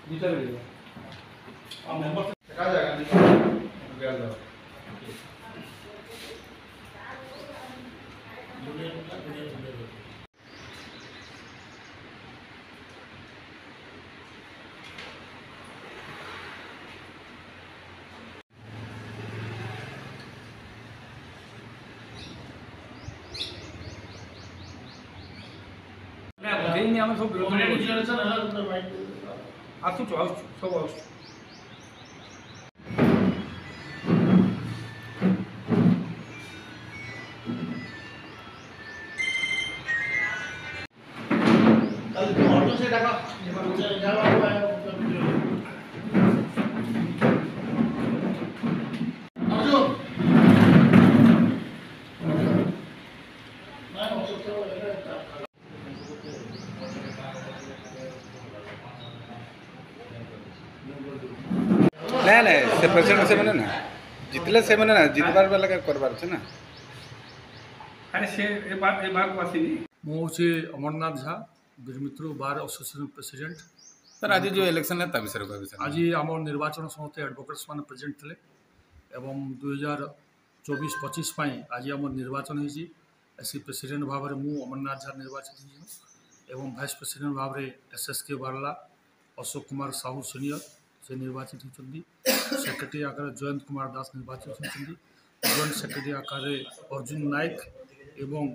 दुटा मिलेगा और मेंबर देखा जाएगा नहीं गया जाओ नहीं हम सब आसुच सब आस नहीं नहीं से प्रेसिडेंट से मैंने ना जितले से मैंने ना जितबार वाला का करबार छे ना अरे से ए बार को आसीनी मु हूँ अमरनाथ झा वीरमित्र बार एसोसिएशन प्रेसिडेंट। सर आज जो इलेक्शन है ता विषय आज आम निर्वाचन समस्त एडवोकेट्स मैंने प्रेजेंट थे एवं 2024-25 आज आम निर्वाचन होती एसी प्रेसिडेंट भाव में मु अमरनाथ झा निर्वाचित हो एवं भाइस प्रेसिडेंट भाव में SSK बारला अशोक कुमार साहू सीनियर से निर्वाचित होती सेक्रेटरी आकार जयंत कुमार दास निर्वाचित होती जॉइंट सेक्रेटरी आकार अर्जुन नायक एवं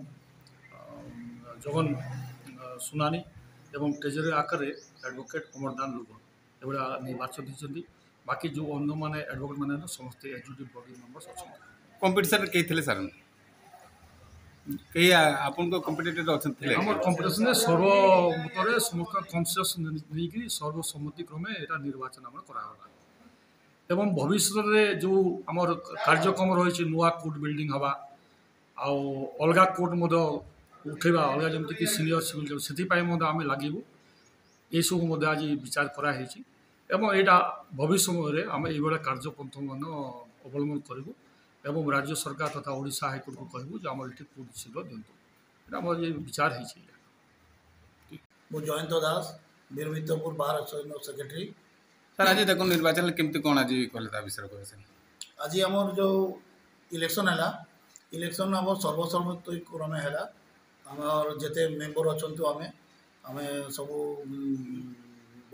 जगन सुनानी एवं ट्रेजरी आकार एडवोकेट अमरदान लुगन एवं निर्वाचित होती बाकी जो अन्य मैंने एडवोकेट मैंने समस्त एग्जीक्यूटिव बॉडी मेंबर्स अच्छा कंपटीशन के थे सर कई आपन को कॉम्पिटिटर अच्छा थे हमर कंपटीशन सर्वमत समस्त कन्सियस नहीं सर्वसम्मति क्रमे यहाँ निर्वाचन आम कराला एवं भविष्य में जो आमर कार्यक्रम रही नुआ कोर्ट बिल्डिंग हवा आउ अलग कोर्ट उठेगा अलग जमी कि सीनियर सिविल से आम लगे ये सब आज विचार कराई एवं यहाँ भविष्य में आम ये कार्यपंथ मान अवलम्बन करूँ एवं राज्य सरकार तथा ओडिशा हाईकोर्ट को कहूँ जो आम ये कोर्ट शीघ्र दिंतु आम ये विचार है जयंत दास वीरमित्रपुर बार एसोसिएशन सेक्रेटरी। सर आज देखो निर्वाचन केमती कौन आज कहले विषय कह आज आम जो इलेक्शन है इलेक्शन आम सर्वसम्मति क्रमे है आमर जिते मेम्बर अच्छा आम आम सब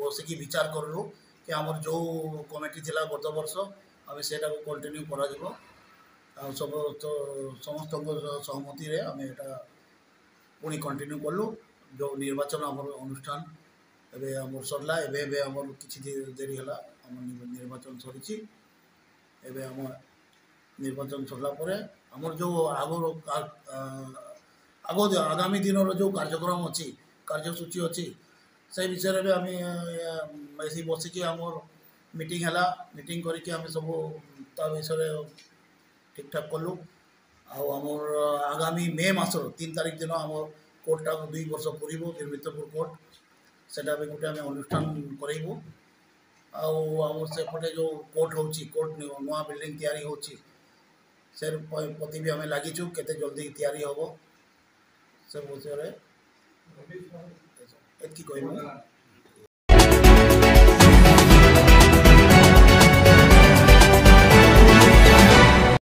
बसिकी विचार करूँ कि आमर जो कमिटी थिला गत वर्ष आम से कंटिन्यू करा सब समस्त सहमति आम यहाँ पुणी कंटिन्यू कलु जो निर्वाचन आम अनुष्ठान एवं आम सरला एवं आम कि देरी है आम निर्वाचन सरी एवं आम निर्वाचन सरला आमर जो आग आगामी दिन जो कार्यक्रम अच्छी कार्यसूची अच्छी से विषय में आम ऐसी बसिकी आम मीटिंग है मीटिंग करके आम सब विषय ठीक ठाक कलु आमर आगामी मे मास 3 तारिख दिन आम कोर्टा 2 वर्ष पूरी वीरमित्रपुर कोर्ट से गोटे आम अनुष्ठान करूँ आम सेपटे जो कोर्ट हो कोर्ट नुआ बिल्डिंग तैयारी हो प्रति भी आम लगिचु केते जल्दी तैयारी हम से विषय एति कहूँ।